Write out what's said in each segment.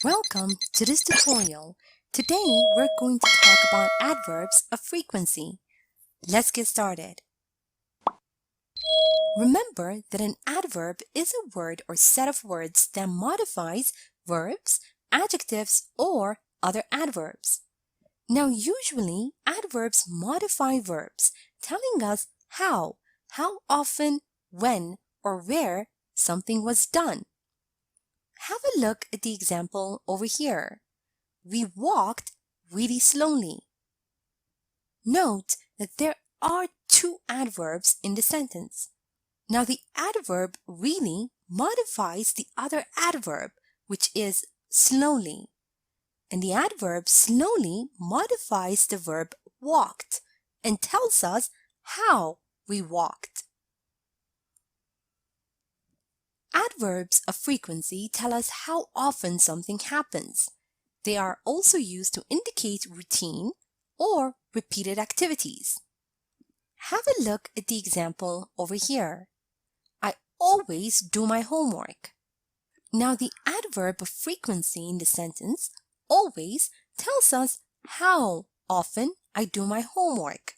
Welcome to this tutorial. Today we're going to talk about adverbs of frequency. Let's get started. Remember that an adverb is a word or set of words that modifies verbs, adjectives, or other adverbs. Now usually adverbs modify verbs, telling us how often, when, or where something was done. Have a look at the example over here. We walked really slowly. Note that there are two adverbs in the sentence. Now the adverb really modifies the other adverb, which is slowly. And the adverb slowly modifies the verb walked and tells us how we walked. Adverbs of frequency tell us how often something happens. They are also used to indicate routine or repeated activities. Have a look at the example over here. I always do my homework. Now the adverb of frequency in the sentence, always, tells us how often I do my homework.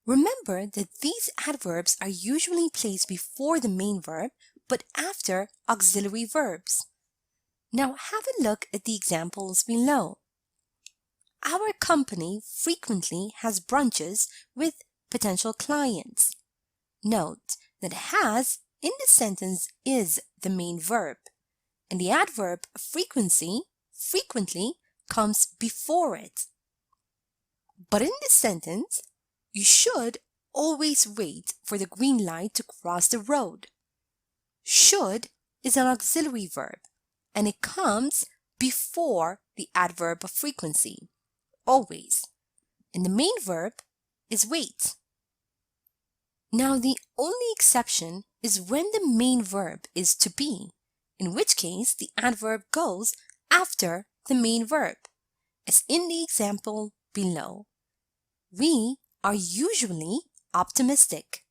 Remember that these adverbs are usually placed before the main verb, but after auxiliary verbs. Now have a look at the examples below. Our company frequently has brunches with potential clients. Note that has in the sentence is the main verb, and the adverb frequency, frequently, comes before it. But in this sentence, you should always wait for the green light to cross the road. Should is an auxiliary verb, and it comes before the adverb of frequency, always. And the main verb is wait. Now, the only exception is when the main verb is to be, in which case the adverb goes after the main verb, as in the example below. We are usually optimistic.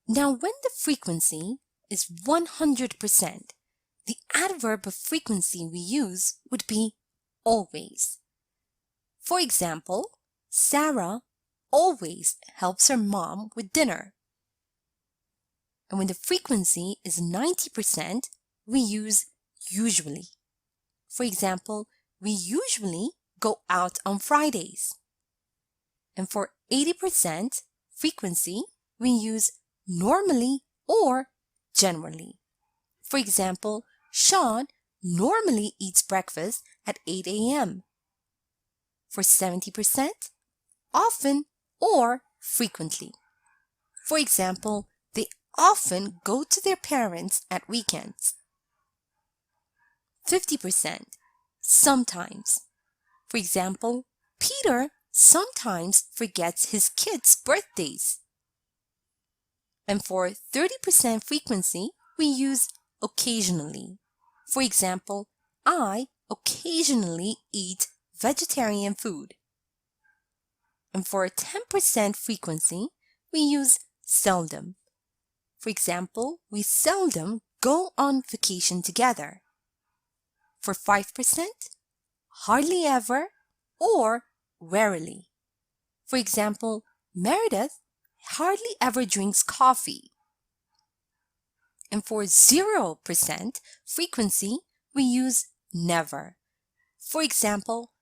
Now, when the frequency is 100%, the adverb of frequency we use would be always. For example, Sarah always helps her mom with dinner. And when the frequency is 90%, we use usually. For example, we usually go out on Fridays. And for 80% frequency, we use normally or generally. For example, Sean normally eats breakfast at 8 a.m. For 70%, often or frequently. For example, they often go to their parents at weekends. 50%, sometimes. For example, Peter sometimes forgets his kids' birthdays. And for 30% frequency, we use occasionally. For example, I occasionally eat vegetarian food. And for 10% frequency, we use seldom. For example, we seldom go on vacation together. For 5%, hardly ever or rarely. For example, Meredith hardly ever drinks coffee. And for 0% frequency, we use never. For example,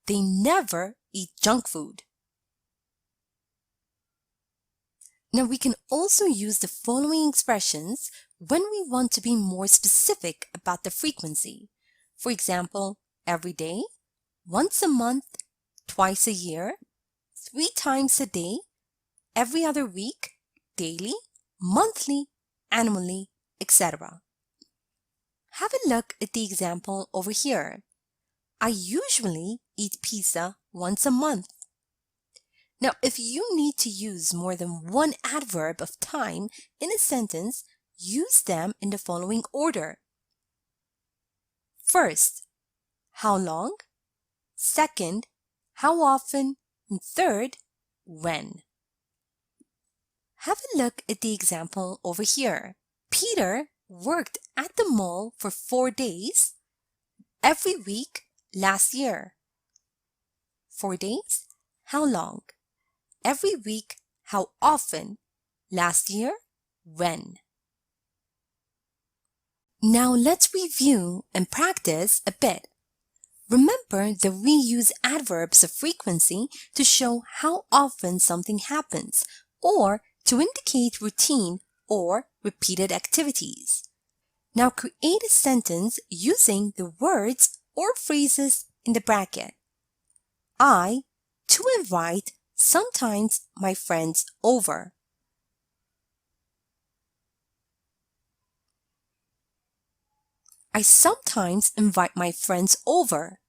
they never eat junk food. Now we can also use the following expressions when we want to be more specific about the frequency. For example, every day, once a month, twice a year, 3 times a day, every other week, daily, monthly, annually, etc. Have a look at the example over here. I usually eat pizza once a month. Now, if you need to use more than one adverb of time in a sentence, use them in the following order. First, how long? Second, how often? And third, when? Have a look at the example over here. Peter worked at the mall for 4 days every week last year. 4 days? How long? Every week? How often? Last year? When? Now let's review and practice a bit. Remember that we use adverbs of frequency to show how often something happens or to indicate routine or repeated activities. Now create a sentence using the words or phrases in the bracket. I to invite sometimes my friends over. I sometimes invite my friends over.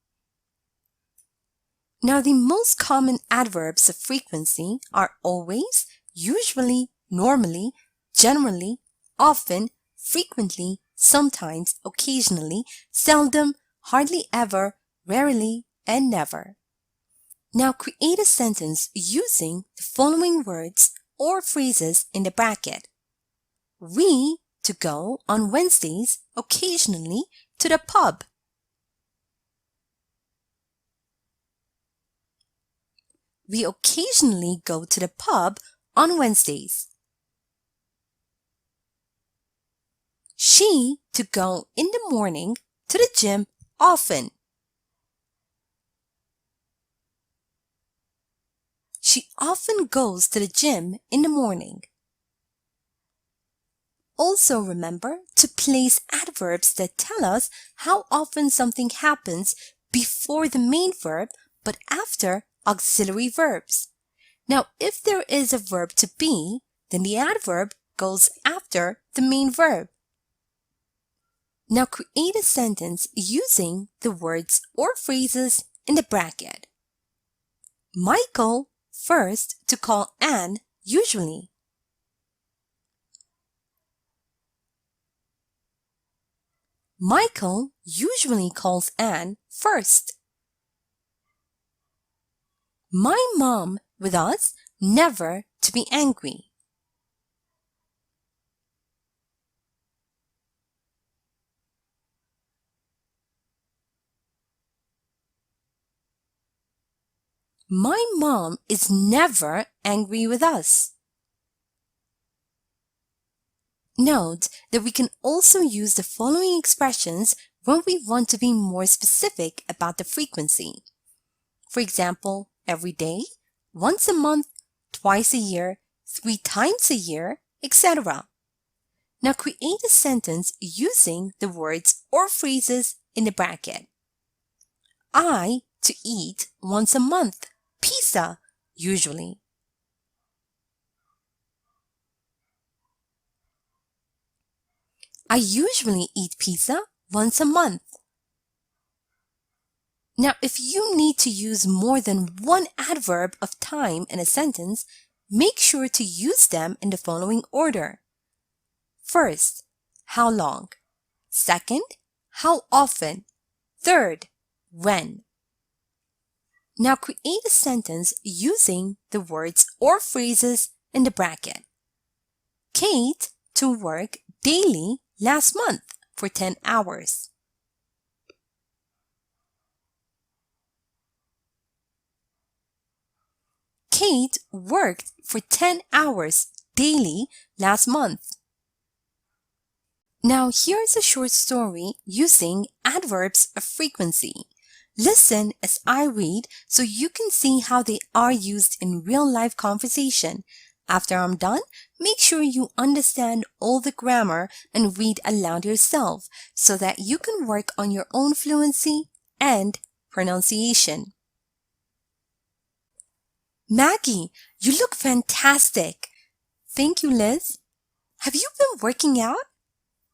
Now the most common adverbs of frequency are always, usually, normally, generally, often, frequently, sometimes, occasionally, seldom, hardly ever, rarely, and never. Now create a sentence using the following words or phrases in the bracket. We to go on Wednesdays occasionally to the pub. We occasionally go to the pub on Wednesdays. She to go in the morning to the gym often. She often goes to the gym in the morning. Also remember to place adverbs that tell us how often something happens before the main verb but after auxiliary verbs. Now, if there is a verb to be, then the adverb goes after the main verb. Now create a sentence using the words or phrases in the bracket. Michael first to call Anne usually. Michael usually calls Anne first. My mom with us never to be angry. My mom is never angry with us. Note that we can also use the following expressions when we want to be more specific about the frequency. For example, every day, once a month, twice a year, 3 times a year, etc. Now create a sentence using the words or phrases in the bracket. I to eat once a month, pizza, usually. I usually eat pizza once a month. Now, if you need to use more than one adverb of time in a sentence, make sure to use them in the following order. First, how long? Second, how often? Third, when? Now create a sentence using the words or phrases in the bracket. Kate to work daily last month for 10 hours. Kate worked for 10 hours daily last month. Now here's a short story using adverbs of frequency. Listen as I read so you can see how they are used in real-life conversation. After I'm done, make sure you understand all the grammar and read aloud yourself so that you can work on your own fluency and pronunciation. Maggie, you look fantastic. Thank you, Liz. Have you been working out?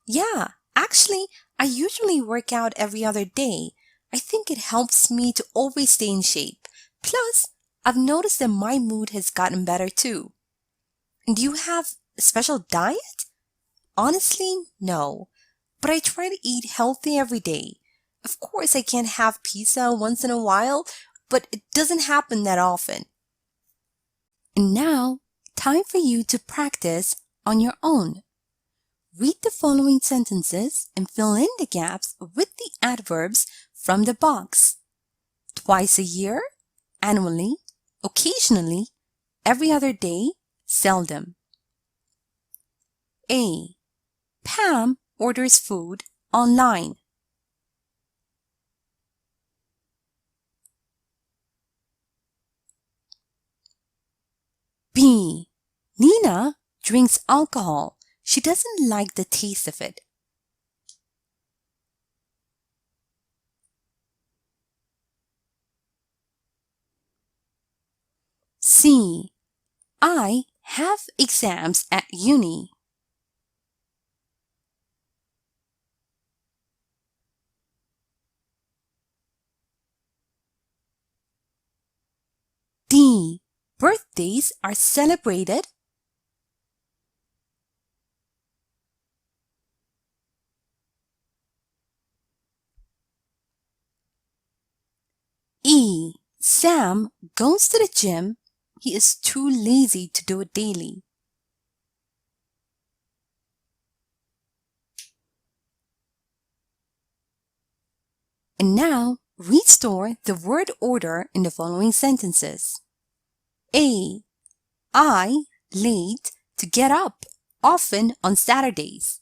Yeah, actually, I usually work out every other day. I think it helps me to always stay in shape. Plus, I've noticed that my mood has gotten better too. And do you have a special diet? Honestly, no. But I try to eat healthy every day. Of course, I can't have pizza once in a while, but it doesn't happen that often. And now, time for you to practice on your own. Read the following sentences and fill in the gaps with the adverbs from the box. Twice a year, annually, occasionally, every other day, seldom. A. Pam orders food online. B. Nina drinks alcohol. She doesn't like the taste of it. C. I have exams at uni. D. Birthdays are celebrated. E. Sam goes to the gym. He is too lazy to do it daily. And now, restore the word order in the following sentences. A. I late to get up, often on Saturdays.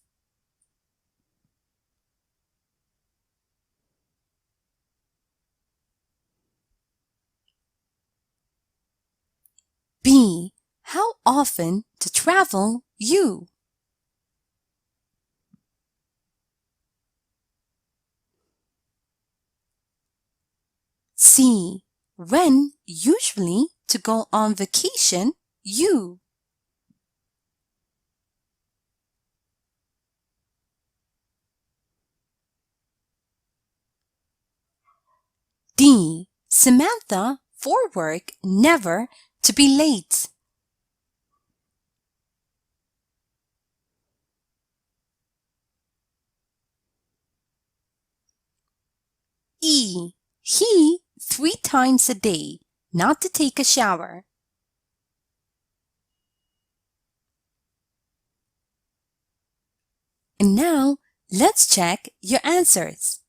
B. How often to travel you? C. When usually to go on vacation you? D. Samantha for work never to be late. E. He 3 times a day not to take a shower. And now, let's check your answers.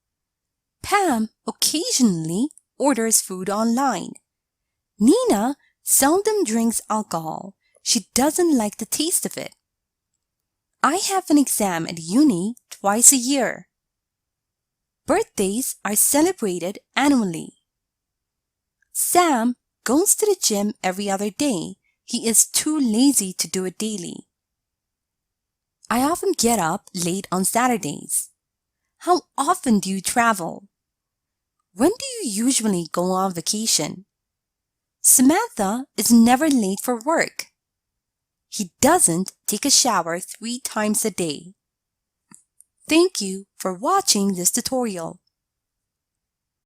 Pam occasionally orders food online. Nina seldom drinks alcohol. She doesn't like the taste of it. I have an exam at uni twice a year. Birthdays are celebrated annually. Sam goes to the gym every other day. He is too lazy to do it daily. I often get up late on Saturdays. How often do you travel? When do you usually go on vacation? Samantha is never late for work. He doesn't take a shower 3 times a day. Thank you for watching this tutorial.